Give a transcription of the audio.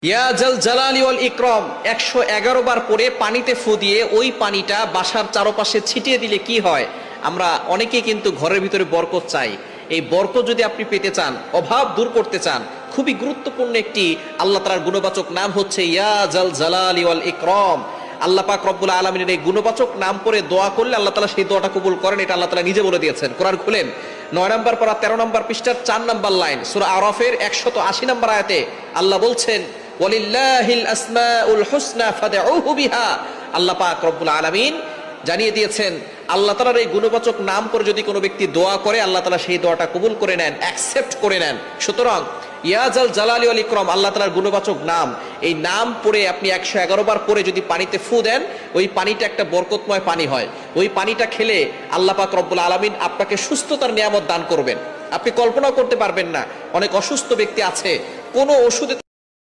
ইয়া জাল জালালি ওয়াল ইকরাম 111 বার পরে পানিতে ফু দিয়ে ওই পানিটা বাসার চারপাশে ছিটিয়ে দিলে কি হয়? আমরা অনেকেই কিন্তু ঘরের ভিতরে বরকত চাই। এই বরকত যদি আপনি পেতে চান, অভাব দূর করতে চান, খুবই গুরুত্বপূর্ণ একটি আল্লাহ তাআলার গুণবাচক নাম হচ্ছে ইয়া জাল জালালি ওয়াল ইকরাম। আল্লাহ পাক রব্বুল আলামিনের এই গুণবাচক নাম করে দোয়া করলে আল্লাহ তাআলা সেই দোয়াটা কবুল করেন। এটা আল্লাহ তাআলা নিজে বলে দিয়েছেন। কোরআন খুলেন 9 নম্বর পারা 13 নম্বর পৃষ্ঠার 4 নম্বর লাইন, সূরা আরাফের 180 নম্বর আয়াতে আল্লাহ বলছেন ওয়ালিল্লাহিল আসমাউল হুসনা ফাদউহু বিহা। আল্লাহ পাক রব্বুল আলামিন জানিয়ে দিয়েছেন আল্লাহ তাআলার এই গুণবাচক নাম করে যদি কোনো ব্যক্তি দোয়া করে আল্লাহ তাআলা সেই দোয়াটা কবুল করে নেন, অ্যাকসেপ্ট করে নেন। সুতরাং ইয়া জাল জালালি ওয়াল ইকরাম আল্লাহ তাআলার গুণবাচক নাম, এই নাম পড়ে আপনি 111 বার পরে যদি পানিতে ফু দেন, ওই পানিটা একটা বরকতময় পানি হয়। ওই পানিটা খেলে আল্লাহ পাক রব্বুল আলামিন আপনাকে সুস্থতার নিয়ামত দান করবেন। আপনি কল্পনাও করতে পারবেন না। অনেক অসুস্থ ব্যক্তি আছে, কোনো ওষুধে